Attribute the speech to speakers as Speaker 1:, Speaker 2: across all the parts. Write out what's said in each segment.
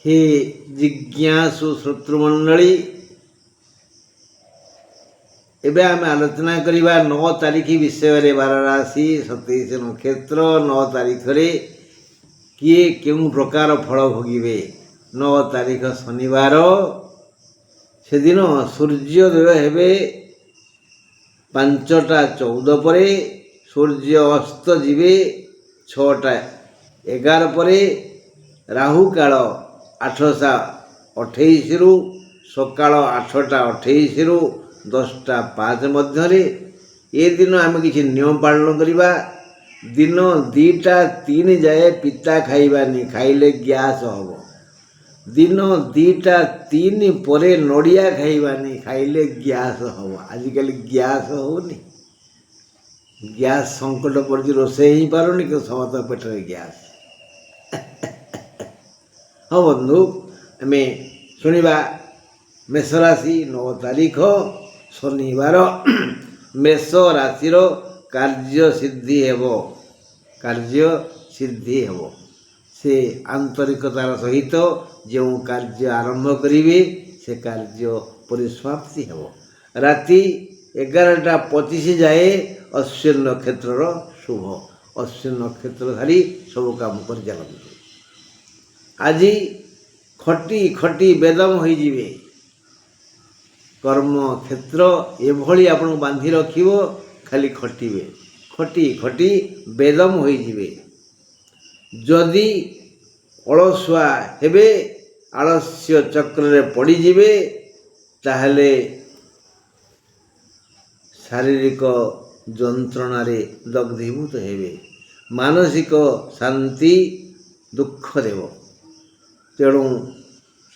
Speaker 1: हे जिज्ञासु श्रोतृमंडली एबे आम आलोचना करवा 9 तारीख विषय 12 राशि 27 नक्षत्र 9 तारीख रे किए केउं प्रकार फल भोगिबे। 9 तारीख शनिवार से दिन सूर्योदय हेबे 5टा 14 पर, सूर्य अस्त जीवे 6टा 11 पर, राहु काल 8:28 रु सकाळ 8:28 रु 10:05 मध्य। ए दिन आम किसी नियम पालन करवा। दिन 2टा 3 जाए पिता खाइबानी, खाइले गैस हम। दिन 2टा 3 पर नड़िया खाइबानी, खाइले गैस हम। आजिकल गैस होनी, गैस संकट पड़ी, रोसे ही पारुनी कि समस्त पेटर गैस। हाँ बंधु, आम शुणा मेष राशि 9 तारीख शनिवार। मेष राशि कार्य सिद्धि हेब, कार्य सिद्धि हेब। से आंतरिकतार सहित जो कार्य आरंभ करेंगे से कार्य परिसमाप्ति हेब। राति 11:25 जाए अश्विन नक्षत्र शुभ। अश्विन नक्षत्रधारी सब काम कर चलते। आज खटी खटी बेदम हो जिवे। कर्म क्षेत्र एभली आपन बांधी रखिब, खाली खटिबे, खटी खटी बेदम हो जिवे। जदि अलसुआ हेबे, आलस्य चक्र पड़ जिवे, ताहले शारीरिक जंत्रणा दग्धीभूत हेबे। मानसिक शांति दुख देव। तेणु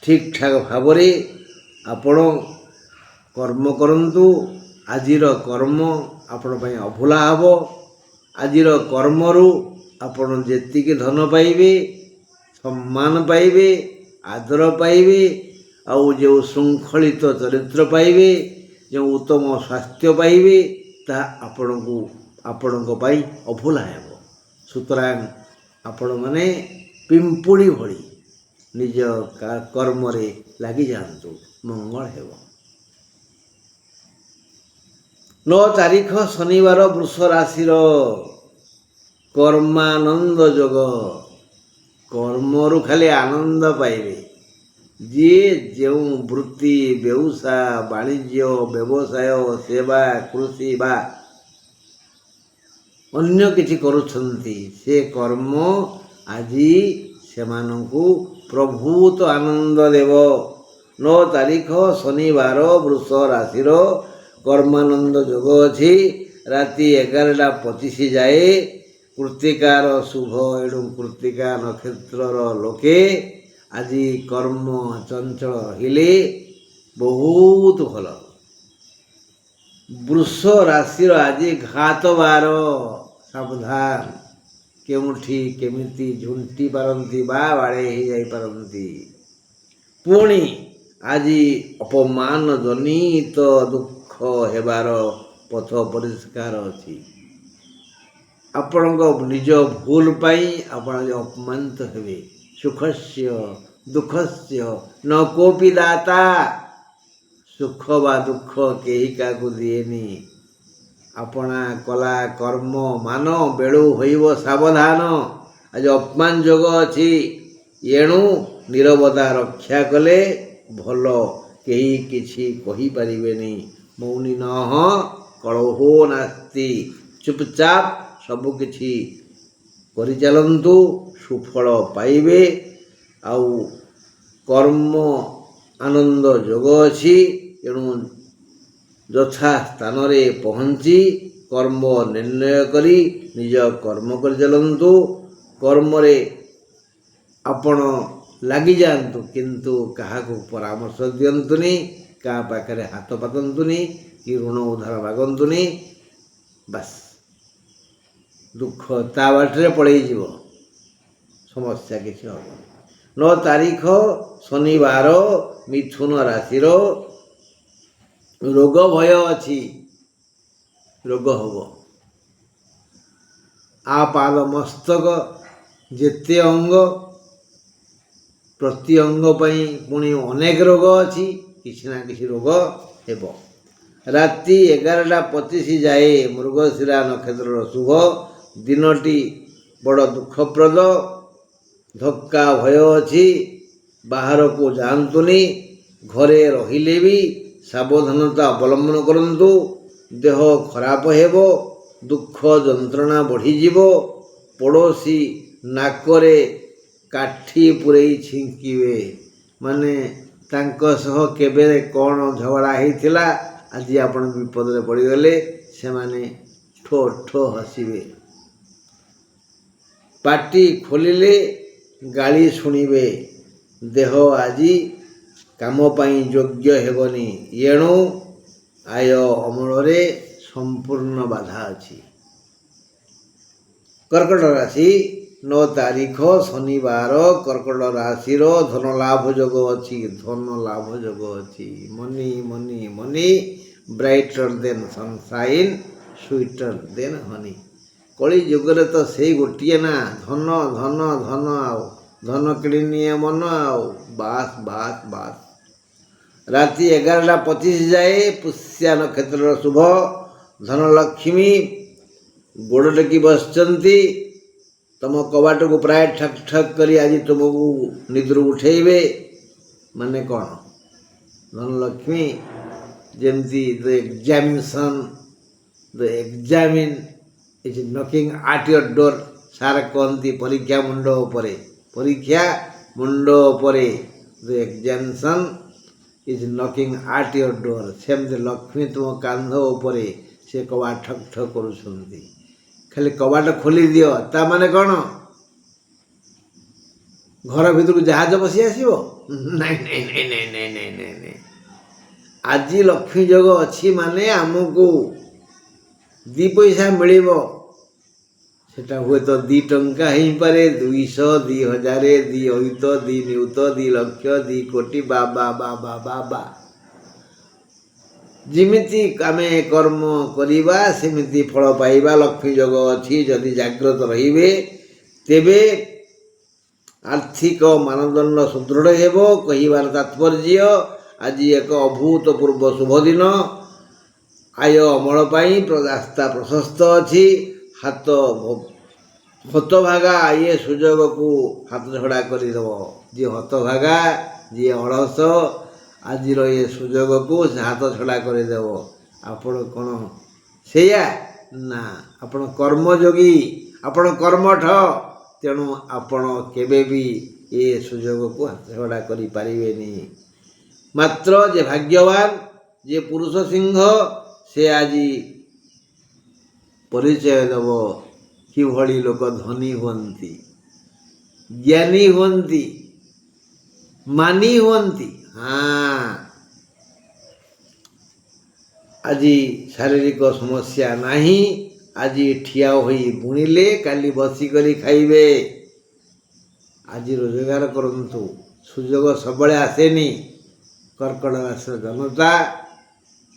Speaker 1: ठीक ठाक भाव आपण कर्म करंतु। आजिर कर्म आपण पई अभुला हबो। आजिर कर्मरु आपण जेतिके धन पाइबे, सम्मान पाइबे, आदर पाइबे, आउ जो श्रृंखलित चरित्र पाइबे, जो उत्तम स्वास्थ्य पाइबे, ता आपणको आपणको पाई अभुला हेबो। सुतरां आपण माने पिंपुड़ी भली निज कर्म रे लगी जातु, मंगल हेब। 9 तारीख शनिवार वृष राशि कर्मानंद जोग। कर्मरु खाली आनंद पाइबे। जी जो वृत्ति व्यवसाय वाणिज्य व्यवसाय सेवा कृषि बा अन्य किछि करुछंती, से कर्म आजी सेमानंकु प्रभुत आनंद देव। 9 तारीख शनिवार वृष राशि कर्मानंद जोग अच्छी। राति 11:25 जाए कृत्तिकार शुभ। एणु कृत्तिका नक्षत्र लोके आज कर्म चंचल रहिले बहुत भल। वृष राशि आज घात बार, सावधान। केउठी केमिति झुंटी पारंती बा बाड़े ही जाई पारंती। पुणी आज अपमान जनित दुख हेबार पथ परिष्कार अछि। आपणक निज भूल पाई आपण अपमानित हेबे। सुखस्य दुखस्य न कोपि दाता। सुख बा दुख केही काकु दिएनी। अपना कला कर्म मान बेलू होइब सावधान। आज अपमान जोग अच्छी। एणु निरवता रक्षा कले भल, केही किछि कहि परिबेनी। मौनी नह कलहो नास्ति। चुपचाप सबु किछि करि चलंतु, सुफल पाइबे। आउ कर्म आनंद जोग अछि। एणु यथा स्थान रे पहुँची कर्म निर्णय करी निज कर्म कर चलंतु। कर्म रे आपण लगी जातु, किंतु काहाको परामर्श दियंतुनी, का पाखरे हाथ पातंतुनी, कि ऋण उधार मागंतुनी। बस दुख ता बाटरे पड़े जीव, समस्या किछि हबो। 9 तारीख शनिवार मिथुन राशि रोग भय अच्छी। रोग हब। आपाद मस्तक जेते अंग प्रति अंग पुणी अनेक रोग अच्छी किसी ना किसी रोग हेब। राति 11:25 जाए मृगशिरा नक्षत्र शुभ दिनटी बड़ दुखप्रद। धक्का भय अच्छी बाहर को जातुनि घरे रहिले भी सावधानता अवलंबन करंतु। देह खराब हेब दुख जंत्रणा बढ़ीजीव। पड़ोशी नाकरे काठी पुरई छिंकिवे माने तांको सह केबे कौन झगड़ा होता आज आपण विपद में पड़गले से माने ठो ठो हसिवे। पाटी खोलिले गाली शुणिबे। देह आजी काम पाई योग्य हेबनी। एणु आय अमल संपूर्ण बाधा अच्छी। कर्कट राशि 9 तारीख शनिवार कर्कट राशि धन लाभ योग अच्छी। धन लाभ योग अच्छी। Money money money brighter then sunshine sweeter than Honey. कली युगरे तो से गोटे ना धन धन धन आओ धन किणी निये मन आओ बास बास बास। राति 11:25 जाए पुष्या नक्षत्र शुभ धनलक्ष्मी गोड़ टेकी बसचंती। तुम कबाट को प्राय ठक ठक करी आज तुमको निद्र उठेबे माने कौन धनलक्ष्मी जमती the examination the examine is knocking at your door. सार कहती परीक्षा मुंड उपरे परीक्षा मुंड उपरे the examination is knocking at your door. सेमती लक्ष्मी तुम कांध उपरे से कबाट ठक ठक करुछंती। खाली कबाट खोली दियो ता माने कौन घर भीतर को जहाज बसी आसो नाई नाई नाई नाई नाई नाई नाई नाई। आज लक्ष्मी योग अच्छी माने आमको 2 पैसा मिलिबो। सेटा हुए तो 2 टंका हो पारे 200 2000 2 अयुत 2 नियुत 2 लक्ष 2 कोटी बाबा बाबा बाबा। जिमिति आमे कर्म करिबा सेमिति फल पाइबा। लक्ष्मी योग अच्छी जदि जाग्रत रहिबे तेबे आर्थिक मानदंड सुदृढ़ हेबो। कहिबार तात्पर्य आज एक अभूतपूर्व शुभ दिन। आय अमल पाई रास्ता प्रशस्त अच्छी। हाथ हतभागा ये सुजोग को हाथ छड़ा करदेव। जी हतभागा जी अलस आज ये सुजोग को हाथ छड़ा करदेव। आपण कौन से ना आपण कर्मयोगी आपण कर्मठ तेणु आपण केबे भी ये सुजोग को हाथ छड़ा करि पारिबेनी। मात्र जे भाग्यवान जे पुरुष सिंह से आज परिचय देव कि भली लोक धनी हुंती ज्ञानी हुंती मानी हुंती। हाँ आज शारीरिक समस्या नहीं। आज ठिया होई बुणिले काली बसी करी खाइबे। आज रोजगार करंतु सुजोग सबले आसेनी। कर्कट राशि जनता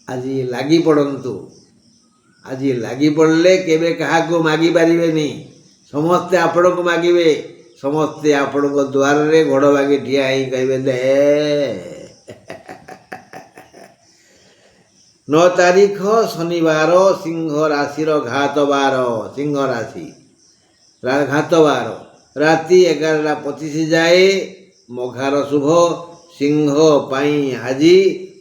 Speaker 1: आज लागी पड़ंतु। आज लागी पड़ले केबे कहा को मागी पारिबेनी। समस्ते आपण को मागिबे। समस्ते आपण को द्वार रे घोड़ बागी ठिया ही कहबे दे। 9 तारीख शनिवार सिंह राशि घातवार। सिंह राशि घातवार राति 11:25 जाए मघार शुभ। सिंह पाई आज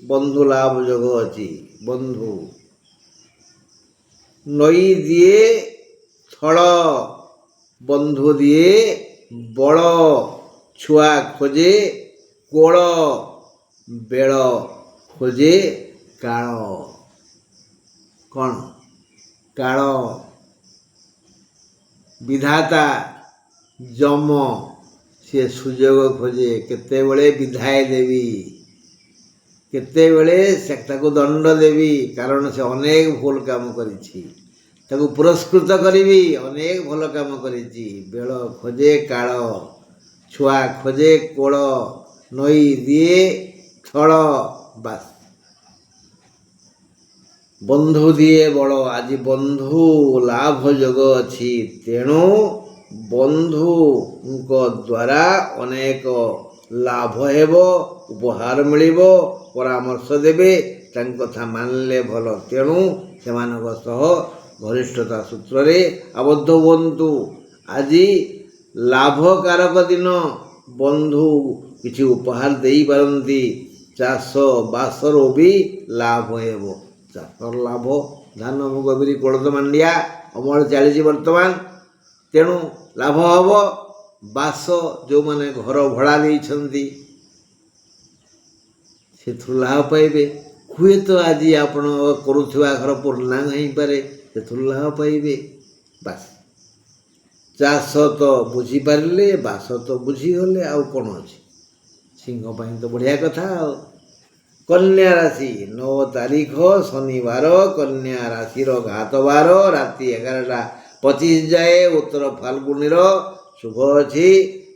Speaker 1: बंधु लाभ योग अच्छी। बंधु नई दिए थल बंधु दिए बड़ छुआ खोजे कोल बेल खोजे काल। कौन काल विधाता जम से सुजोग खोजे केतेबेले विधाय देवी केतेबेले से ताको दंड देवी। कारण से अनेक भूल काम करिछि ताको पुरस्कृत करिवि। अनेक भल काम करिछि। बेल खोजे काल छुआ खोजे कोल नई दिए थल बास। बंधु दिए बड़ आज बंधु लाभ योग अच्छी। तेणु ବନ୍ଧୁଙ୍କ ଦ୍ୱାରା ଅନେକ ଲାଭ ହେବ, ଉପହାର ମିଳିବ, ପରାମର୍ଶ ଦେବେ, ତାଙ୍କ କଥା ମାନିଲେ ଭଲ। ତେଣୁ ସେମାନଙ୍କ ସହ ଘନିଷ୍ଠତା ସୂତ୍ରରେ ଆବଦ୍ଧ ହୁଅନ୍ତୁ। ଆଜି ଲାଭକାରକ ଦିନ, ବନ୍ଧୁ କିଛି ଉପହାର ଦେଇପାରନ୍ତି। ଚାଷ ବାସରୁ ବି ଲାଭ ହେବ। ଚାଷର ଲାଭ, ଧାନ ମୁଗ ବିରି କୋଳଥ ମାଣ୍ଡିଆ ଅମଳ ଚାଲିଛି ବର୍ତ୍ତମାନ, ତେଣୁ ଲାଭ ହେବ। ବାସ, ଯେଉଁମାନେ ଘର ଭଡ଼ା ଦେଇଛନ୍ତି ସେଥିରୁ ଲାଭ ପାଇବେ। ହୁଏତ ଆଜି ଆପଣ କରୁଥିବା ଘର ପୂର୍ଣ୍ଣାଙ୍ଗ ହେଇପାରେ, ସେଥିରୁ ଲାଭ ପାଇବେ। ବାସ୍, ଚାଷ ତ ବୁଝିପାରିଲେ, ବାସ ତ ବୁଝିଗଲେ, ଆଉ କ'ଣ ଅଛି? ସିଂହ ପାଇଁ ତ ବଢ଼ିଆ କଥା। ଆଉ କନ୍ୟା ରାଶି 9 ତାରିଖ ଶନିବାର, କନ୍ୟା ରାଶିର ଘାତବାର, ରାତି 11ଟା 25 ଯାଏ ଉତ୍ତର ଫାଲ୍ଗୁଣୀର ଶୁଭ ଅଛି।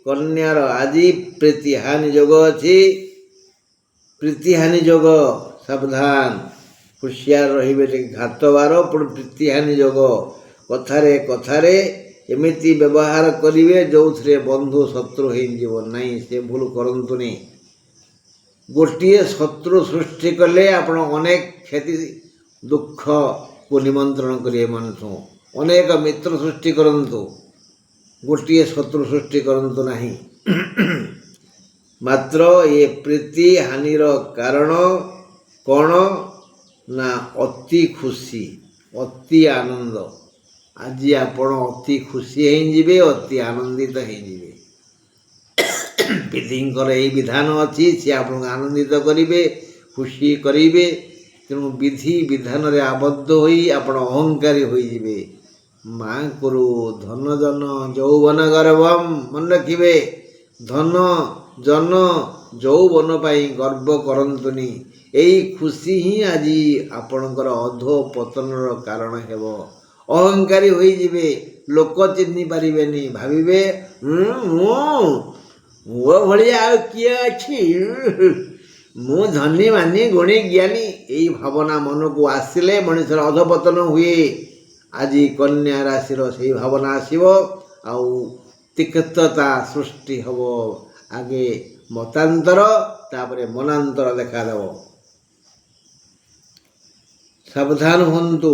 Speaker 1: କନ୍ୟାର ଆଜି ପ୍ରୀତିହାନି ଯୋଗ ଅଛି। ପ୍ରୀତିହାନି ଯୋଗ, ସାବଧାନ, ହୁସିଆର ରହିବେ। ଟିକେ ଘାତବାର ପୁଣି ପ୍ରୀତିହାନି ଯୋଗ। କଥାରେ କଥାରେ ଏମିତି ବ୍ୟବହାର କରିବେ ଯେଉଁଥିରେ ବନ୍ଧୁ ଶତ୍ରୁ ହେଇଯିବ ନାହିଁ, ସେ ଭୁଲ କରନ୍ତୁନି। ଗୋଟିଏ ଶତ୍ରୁ ସୃଷ୍ଟି କଲେ ଆପଣ ଅନେକ କ୍ଷତି ଦୁଃଖକୁ ନିମନ୍ତ୍ରଣ କରିବେ ମନଠୁ। ଅନେକ ମିତ୍ର ସୃଷ୍ଟି କରନ୍ତୁ, ଗୋଟିଏ ଶତ୍ରୁ ସୃଷ୍ଟି କରନ୍ତୁ ନାହିଁ। ମାତ୍ର ଏ ପ୍ରୀତି ହାନିର କାରଣ କ'ଣ? ନା ଅତି ଖୁସି, ଅତି ଆନନ୍ଦ। ଆଜି ଆପଣ ଅତି ଖୁସି ହେଇଯିବେ, ଅତି ଆନନ୍ଦିତ ହେଇଯିବେ। ବିଧିଙ୍କର ଏହି ବିଧାନ ଅଛି, ସେ ଆପଣଙ୍କୁ ଆନନ୍ଦିତ କରିବେ, ଖୁସି କରିବେ। ତେଣୁ ବିଧି ବିଧାନରେ ଆବଦ୍ଧ ହୋଇ ଆପଣ ଅହଙ୍କାରୀ ହୋଇଯିବେ। ମା'ଙ୍କରୁ ଧନ ଜନ ଯୌବନ ଗର୍ଭମ୍, ମନେ ରଖିବେ। ଧନ ଜନ ଯୌବନ ପାଇଁ ଗର୍ବ କରନ୍ତୁନି। ଏଇ ଖୁସି ହିଁ ଆଜି ଆପଣଙ୍କର ଅଧୋ ପତନର କାରଣ ହେବ। ଅହଙ୍କାରୀ ହୋଇଯିବେ, ଲୋକ ଚିହ୍ନି ପାରିବେନି, ଭାବିବେ ମୋ ଭଳିଆ ଆଉ କିଏ ଅଛି, ମୁଁ ଧନୀ ମାନି ଗୁଣୀ ଜ୍ଞାନୀ। ଏଇ ଭାବନା ମନକୁ ଆସିଲେ ମଣିଷର ଅଧପତନ ହୁଏ। ଆଜି କନ୍ୟା ରାଶିର ସେଇ ଭାବନା ଆସିବ, ଆଉ ତିକ୍ତତା ସୃଷ୍ଟି ହେବ। ଆଗେ ମତାନ୍ତର, ତାପରେ ମନାନ୍ତର ଦେଖାଦେବ। ସାବଧାନ ହୁଅନ୍ତୁ,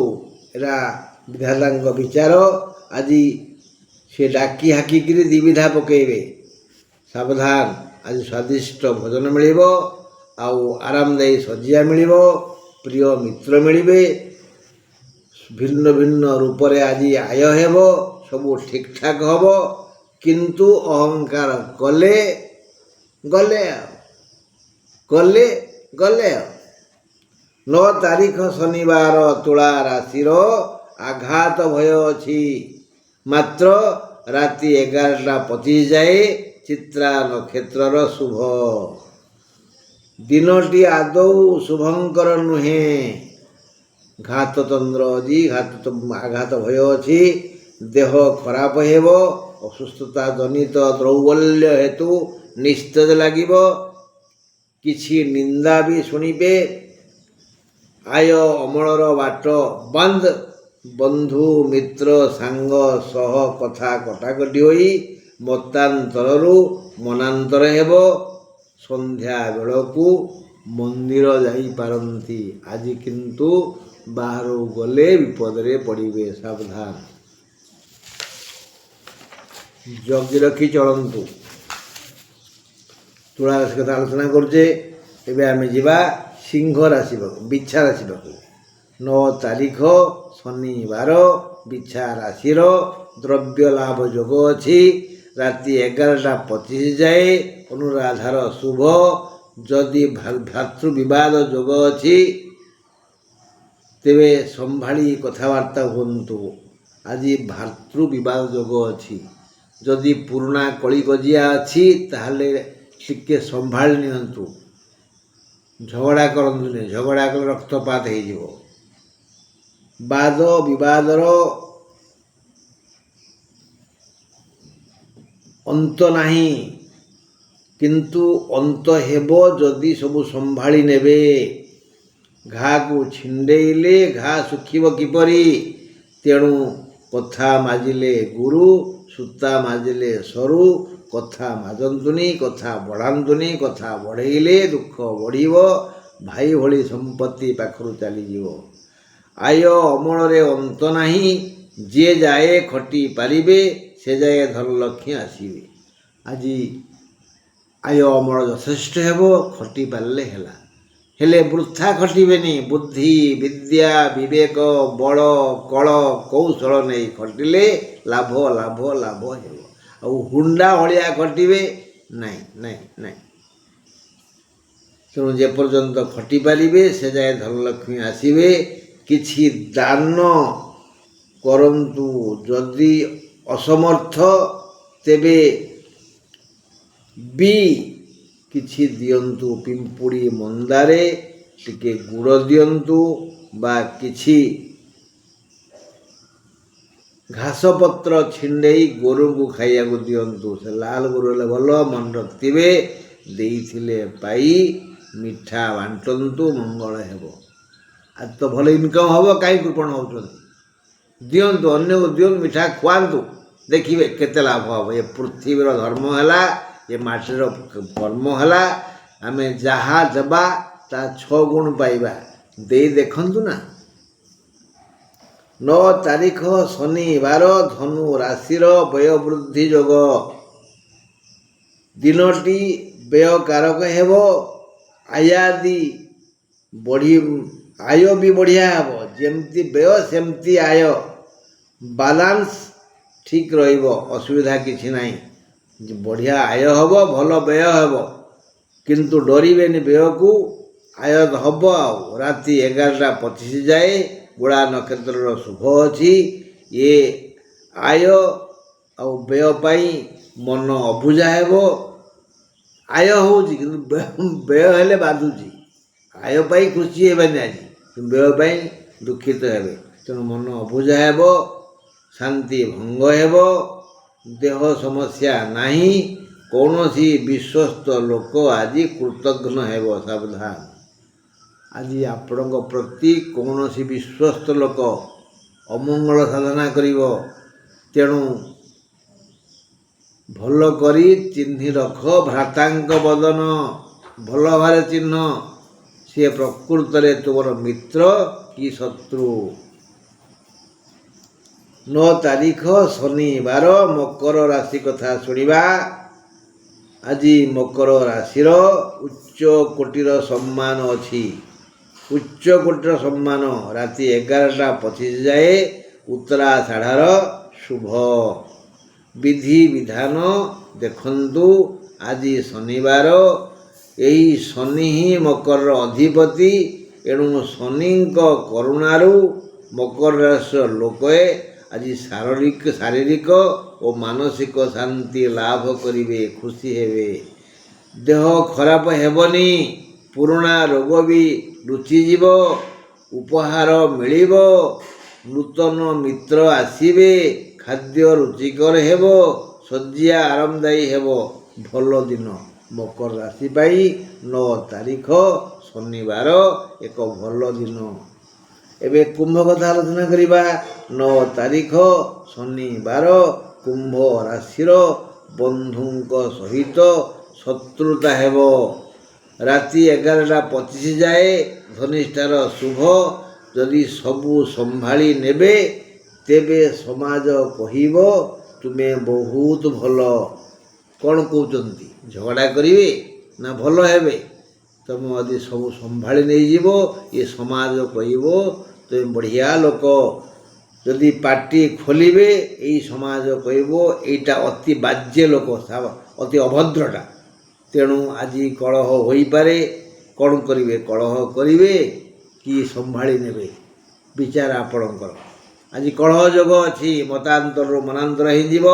Speaker 1: ଏରା ବିଧାତାଙ୍କ ବିଚାର। ଆଜି ସେ ଡାକି ହାକିକିରି ଦିବିଧା ପକାଇବେ। ସାବଧାନ, ଆଜି ସ୍ୱାଦିଷ୍ଟ ଭୋଜନ ମିଳିବ, ଆଉ ଆରାମଦାୟୀ ଶଯ୍ୟା ମିଳିବ, ପ୍ରିୟ ମିତ୍ର ମିଳିବେ, ଭିନ୍ନ ଭିନ୍ନ ରୂପରେ ଆଜି ଆୟ ହେବ, ସବୁ ଠିକ୍ଠାକ୍ ହେବ। କିନ୍ତୁ ଅହଙ୍କାର କଲେ ଗଲେ ଆଉ 9 ତାରିଖ ଶନିବାର, ତୁଳା ରାଶିର ଆଘାତ ଭୟ ଅଛି। ମାତ୍ର ରାତି 11ଟା 25 ଯାଏ ଚିତ୍ରା ନକ୍ଷତ୍ରର ଶୁଭ। ଦିନଟି ଆଦୌ ଶୁଭଙ୍କର ନୁହେଁ। ଘାତ ଚନ୍ଦ୍ର ଅଛି, ଆଘାତ ଭୟ ଅଛି। ଦେହ ଖରାପ ହେବ, ଅସୁସ୍ଥତା ଜନିତ ଦୌର୍ବଲ୍ୟ ହେତୁ ନିସ୍ତେଜ ଲାଗିବ। କିଛି ନିନ୍ଦା ବି ଶୁଣିବେ। ଆୟ ଅମଳର ବାଟ ବନ୍ଦ। ବନ୍ଧୁ ମିତ୍ର ସାଙ୍ଗ ସହ କଥା କଟାକଟି ହୋଇ ମତାନ୍ତରରୁ ମନାନ୍ତର ହେବ। ସନ୍ଧ୍ୟା ବେଳକୁ ମନ୍ଦିର ଯାଇପାରନ୍ତି। ଆଜି କିନ୍ତୁ ବାହାରକୁ ଗଲେ ବିପଦରେ ପଡ଼ିବେ, ସାବଧାନ, ଜଗି ରଖି ଚଳନ୍ତୁ। ତୁଳା ରାଶି କଥା ଆଲୋଚନା କରୁଛେ। ଏବେ ଆମେ ଯିବା ସିଂହ ରାଶି ପାଖକୁ, ବିଛା ରାଶି ପାଖକୁ। 9 ତାରିଖ ଶନିବାର, ବିଛା ରାଶିର ଦ୍ରବ୍ୟ ଲାଭ ଯୋଗ ଅଛି। ରାତି 11ଟା 25 ଯାଏ ଅନୁରାଧାର ଶୁଭ। ଯଦି ଭାତୃ ବିବାଦ ଯୋଗ ଅଛି, ତେବେ ସମ୍ଭାଳି କଥାବାର୍ତ୍ତା ହୁଅନ୍ତୁ। ଆଜି ଭାତୃ ବିବାଦ ଯୋଗ ଅଛି। ଯଦି ପୁରୁଣା କଳିକଜିଆ ଅଛି, ତାହେଲେ ଟିକେ ସମ୍ଭାଳି ନିଅନ୍ତୁ। ଝଗଡ଼ା କରନ୍ତୁନି, ଝଗଡ଼ା କଲେ ରକ୍ତପାତ ହେଇଯିବ। ବାଦ ବିବାଦର ଅନ୍ତ ନାହିଁ, କିନ୍ତୁ ଅନ୍ତ ହେବ ଯଦି ସବୁ ସମ୍ଭାଳି ନେବେ। ଘାକୁ ଛିଣ୍ଡେଇଲେ ଘା ଶୁଖିବ କିପରି? ତେଣୁ କଥା ମାଜିଲେ ଗୁରୁ, ସୂତା ମାଜିଲେ ସରୁ, କଥା ମାଜନ୍ତୁନି, କଥା ବଢ଼ାନ୍ତୁନି, କଥା ବଢ଼େଇଲେ ଦୁଃଖ ବଢ଼ିବ, ଭାଇ ଭଳି ସମ୍ପତ୍ତି ପାଖରୁ ଚାଲିଯିବ। ଆୟ ଅମଳରେ ଅନ୍ତ ନାହିଁ, ଯିଏ ଯାଏ ଖଟି ପାରିବେ, ସେ ଯାଏ ଧନଲକ୍ଷ୍ମୀ ଆସିବେ। ଆଜି ଆୟ ଅମଳ ଯଥେଷ୍ଟ ହେବ, ଖଟି ପାରିଲେ ହେଲା। ହେଲେ ବୃଥା ଖଟିବେନି। ବୁଦ୍ଧି, ବିଦ୍ୟା, ବିବେକ, ବଳ, କଳ, କୌଶଳ ନେଇ ଖଟିଲେ ଲାଭ ଲାଭ ଲାଭ ହେବ। ଆଉ ହୁଣ୍ଡା ଭଳିଆ ଖଟିବେ ନାଇଁ ନାଇଁ ନାଇଁ। ତେଣୁ ଯେପର୍ଯ୍ୟନ୍ତ ଖଟି ପାରିବେ ସେ ଯାଏ ଧନଲକ୍ଷ୍ମୀ ଆସିବେ। କିଛି ଦାନ କରନ୍ତୁ, ଯଦି ଅସମର୍ଥ ତେବେ ବି କିଛି ଦିଅନ୍ତୁ। ପିମ୍ପୁଡ଼ି ମନ୍ଦାରେ ଟିକେ ଗୁଡ଼ ଦିଅନ୍ତୁ ବା କିଛି ଘାସ ପତ୍ର ଛିଣ୍ଡେଇ ଗୋରୁଙ୍କୁ ଖାଇବାକୁ ଦିଅନ୍ତୁ। ସେ ଲାଲ ଗୋରୁ ହେଲେ ଭଲ, ମନେ ରଖିଥିବେ। ଦେଇଥିଲେ ପାଇ ମିଠା ବାଣ୍ଟନ୍ତୁ, ମଙ୍ଗଳ ହେବ। ଆଜି ତ ଭଲ ଇନକମ୍ ହେବ, କାହିଁ କୃପଣ ହେଉଛନ୍ତି? ଦିଅନ୍ତୁ, ଅନ୍ୟକୁ ଦିଅନ୍ତୁ, ମିଠା ଖୁଆନ୍ତୁ, ଦେଖିବେ କେତେ ଲାଭ ହେବ। ଏ ପୃଥିବୀର ଧର୍ମ ହେଲା, ଏ ମାଟିର କର୍ମ ହେଲା, ଆମେ ଯାହା ଦେବା ତା 6 ଗୁଣ ପାଇବା। ଦେଇ ଦେଖନ୍ତୁ ନା। 9 ତାରିଖ ଶନିବାର, ଧନୁ ରାଶିର ବ୍ୟୟବୃଦ୍ଧି ଯୋଗ। ଦିନଟି ବ୍ୟୟକାରକ ହେବ। ଆୟ ବି ବଢ଼ିଆ ହେବ। ଯେମିତି ବ୍ୟୟ ସେମିତି ଆୟ, ବାଲାନ୍ସ ଠିକ୍ ରହିବ, ଅସୁବିଧା କିଛି ନାହିଁ। ବଢ଼ିଆ ଆୟ ହେବ, ଭଲ ବ୍ୟୟ ହେବ। କିନ୍ତୁ ଡରିବେନି ବ୍ୟୟକୁ, ଆୟ ହେବ। ଆଉ ରାତି 11ଟା 25 ଯାଏ ଗୁଡ଼ା ନକ୍ଷତ୍ରର ଶୁଭ ଅଛି। ଏ ଆୟ ଆଉ ବ୍ୟୟ ପାଇଁ ମନ ଅବୁଝା ହେବ। ଆୟ ହେଉଛି କିନ୍ତୁ ବ୍ୟୟ ହେଲେ ବାଧୁଛି। ଆୟ ପାଇଁ ଖୁସି ହେବେନି ଆଜି, ବ୍ୟୟ ପାଇଁ ଦୁଃଖିତ ହେବେ। ତେଣୁ ମନ ଅବୁଝା ହେବ, ଶାନ୍ତି ଭଙ୍ଗ ହେବ, ଦେହ ସମସ୍ୟା ନାହିଁ। କୌଣସି ବିଶ୍ୱସ୍ତ ଲୋକ ଆଜି କୃତଘ୍ନ ହେବ, ସାବଧାନ। ଆଜି ଆପଣଙ୍କ ପ୍ରତି କୌଣସି ବିଶ୍ୱସ୍ତ ଲୋକ ଅମଙ୍ଗଳ ସାଧନା କରିବ। ତେଣୁ ଭଲ କରି ଚିହ୍ନି ରଖ ଭ୍ରାତାଙ୍କ ବଦନ। ଭଲ ଭାବରେ ଚିହ୍ନ, ସିଏ ପ୍ରକୃତରେ ତୁମର ମିତ୍ର କି ଶତ୍ରୁ। 9 ତାରିଖ ଶନିବାର, ମକର ରାଶି କଥା ଶୁଣିବା। ଆଜି ମକର ରାଶିର ଉଚ୍ଚ କୋଟିର ସମ୍ମାନ ଅଛି। ଉଚ୍ଚ କୋଟିର ସମ୍ମାନ। ରାତି 11ଟା 25 ଯାଏ ଉତ୍ତରାଷାଢ଼ର ଶୁଭ। ବିଧି ବିଧାନ ଦେଖନ୍ତୁ। ଆଜି ଶନିବାର, ଏହି ଶନି ହିଁ ମକରର ଅଧିପତି। ଏଣୁ ଶନିଙ୍କ କରୁଣାରୁ ମକର ରାଶିର ଲୋକେ ଆଜି ଶାରୀରିକ ଓ ମାନସିକ ଶାନ୍ତି ଲାଭ କରିବେ, ଖୁସି ହେବେ। ଦେହ ଖରାପ ହେବନି, ପୁରୁଣା ରୋଗ ବି ଲୁଚିଯିବ, ଉପହାର ମିଳିବ, ନୂତନ ମିତ୍ର ଆସିବେ, ଖାଦ୍ୟ ରୁଚିକର ହେବ, ଶଯ୍ୟା ଆରାମଦାୟୀ ହେବ। ଭଲ ଦିନ ମକର ରାଶି ପାଇଁ 9 ତାରିଖ ଶନିବାର ଏକ ଭଲ ଦିନ। ଏବେ କୁମ୍ଭ କଥା ଆଲୋଚନା କରିବା। 9 ତାରିଖ ଶନିବାର, କୁମ୍ଭ ରାଶିର ବନ୍ଧୁଙ୍କ ସହିତ ଶତ୍ରୁତା ହେବ। ରାତି 11ଟା 25 ଯାଏ ଧନିଷ୍ଠାର ଶୁଭ। ଯଦି ସବୁ ସମ୍ଭାଳି ନେବେ ତେବେ ସମାଜ କହିବ ତୁମେ ବହୁତ ଭଲ। କ'ଣ କହୁଛନ୍ତି? ଝଗଡ଼ା କରିବେ ନା ଭଲ ହେବେ? ତୁମେ ଯଦି ସବୁ ସମ୍ଭାଳି ନେଇଯିବ, ଏ ସମାଜ କହିବ ତୁମେ ବଢ଼ିଆ ଲୋକ। ଯଦି ପାଟି ଖୋଲିବେ ଏଇ ସମାଜ କହିବ ଏଇଟା ଅତି ବାଜ୍ୟ ଲୋକ, ଅତି ଅଭଦ୍ରଟା। ତେଣୁ ଆଜି କଳହ ହୋଇପାରେ। କ'ଣ କରିବେ? କଳହ କରିବେ କି ସମ୍ଭାଳି ନେବେ? ବିଚାର ଆପଣଙ୍କର। ଆଜି କଳହ ଯୋଗ ଅଛି। ମତାନ୍ତରରୁ ମନାନ୍ତର ହେଇଯିବ,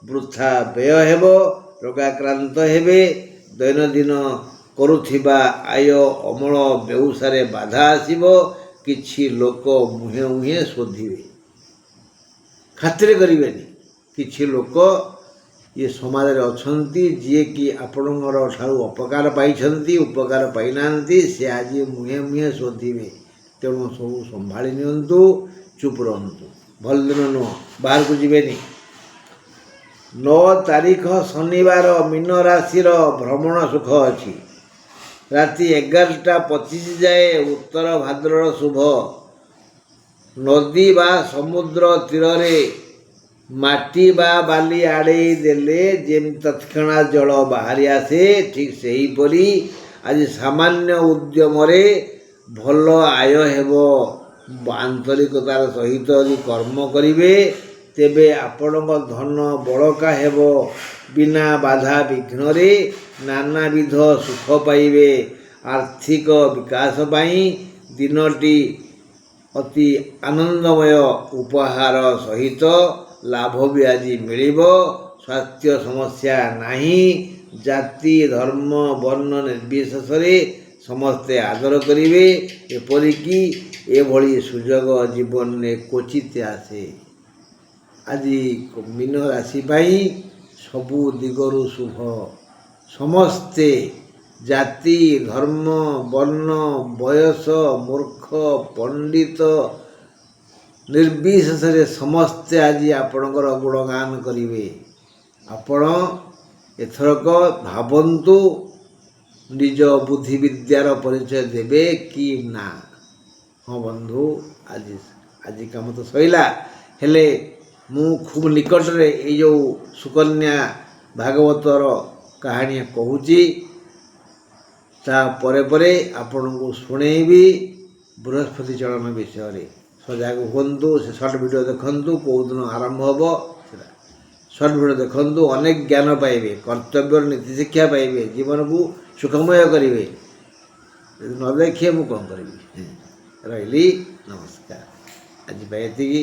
Speaker 1: ବୃଥା ବ୍ୟୟ ହେବ, ରୋଗାକ୍ରାନ୍ତ ହେବେ। ଦୈନନ୍ଦିନ କରୁଥିବା ଆୟ ଅମଳ ବେଉସାରେ ବାଧା ଆସିବ। କିଛି ଲୋକ ମୁହେଁ ମୁହେଁ ଶୋଧିବେ, ଖାତିର କରିବେନି। କିଛି ଲୋକ ଏ ସମାଜରେ ଅଛନ୍ତି ଯିଏକି ଆପଣଙ୍କର ଠାରୁ ଅପକାର ପାଇଛନ୍ତି, ଉପକାର ପାଇନାହାନ୍ତି। ସେ ଆଜି ମୁହେଁ ମୁହେଁ ଶୋଧିବେ। ତେଣୁ ସବୁ ସମ୍ଭାଳି ନିଅନ୍ତୁ, ଚୁପ୍ ରୁହନ୍ତୁ। ଭଲ ଦିନ ନୁହଁ, ବାହାରକୁ ଯିବେନି। 9 ତାରିଖ ଶନିବାର ମୀନ ରାଶିର ଭ୍ରମଣ ସୁଖ ଅଛି। ରାତି 11ଟା 25 ଯାଏ ଉତ୍ତର ଭାଦ୍ରର ଶୁଭ। ନଦୀ ବା ସମୁଦ୍ର ତୀରରେ ମାଟି ବା ବାଲି ଆଡ଼େଇ ଦେଲେ ଯେମିତି ତତ୍କ୍ଷଣାତ୍ ଜଳ ବାହାରି ଆସେ, ଠିକ୍ ସେହିପରି ଆଜି ସାମାନ୍ୟ ଉଦ୍ୟମରେ ଭଲ ଆୟ ହେବ। ଆନ୍ତରିକତାର ସହିତ ଯଦି କର୍ମ କରିବେ ତେବେ ଆପଣଙ୍କ ଧନ ବଳକା ହେବ। ବିନା ବାଧା ବିଘ୍ନରେ ନାନାବିଧ ସୁଖ ପାଇବେ। ଆର୍ଥିକ ବିକାଶ ପାଇଁ ଦିନଟି ଅତି ଆନନ୍ଦମୟ। ଉପହାର ସହିତ ଲାଭ ବି ଆଜି ମିଳିବ। ସ୍ୱାସ୍ଥ୍ୟ ସମସ୍ୟା ନାହିଁ। ଜାତି ଧର୍ମ ବର୍ଣ୍ଣ ନିର୍ବିଶେଷରେ ସମସ୍ତେ ଆଦର କରିବେ। ଏପରିକି ଏଭଳି ସୁଯୋଗ ଜୀବନରେ କ୍ୱଚିତ ଆସେ। ଆଜି ମୀନ ରାଶି ପାଇଁ ସବୁ ଦିଗରୁ ଶୁଭ। ସମସ୍ତେ ଜାତି ଧର୍ମ ବର୍ଣ୍ଣ ବୟସ ମୂର୍ଖ ପଣ୍ଡିତ ନିର୍ବିଶେଷରେ ସମସ୍ତେ ଆଜି ଆପଣଙ୍କର ଗୁଣଗାନ କରିବେ। ଆପଣ ଏଥରକ ଭାବନ୍ତୁ ନିଜ ବୁଦ୍ଧି ବିଦ୍ୟାର ପରିଚୟ ଦେବେ କି ନା। ହଁ ବନ୍ଧୁ, ଆଜି କାମ ତ ସରିଲା, ହେଲେ ମୁଁ ଖୁବ୍ ନିକଟରେ ଏଇ ଯେଉଁ ସୁକନ୍ୟା ଭାଗବତର କାହାଣୀ କହୁଛି, ତା ପରେ ପରେ ଆପଣଙ୍କୁ ଶୁଣେଇବି ବୃହସ୍ପତି ଚଳନ ବିଷୟରେ। ସଜାଗ ହୁଅନ୍ତୁ। ସେ ସର୍ଟ ଭିଡ଼ିଓ ଦେଖନ୍ତୁ। କେଉଁଦିନ ଆରମ୍ଭ ହେବ ସେଟା ସର୍ଟ ଭିଡ଼ିଓ ଦେଖନ୍ତୁ। ଅନେକ ଜ୍ଞାନ ପାଇବେ। କର୍ତ୍ତବ୍ୟର ନୀତି ଶିକ୍ଷା ପାଇବେ। ଜୀବନକୁ ସୁଖମୟ କରିବେ। ଯଦି ନ ଦେଖିବେ ମୁଁ କ'ଣ କରିବି। ରହିଲି, ନମସ୍କାର। ଆଜି ପାଇଁ ଏତିକି।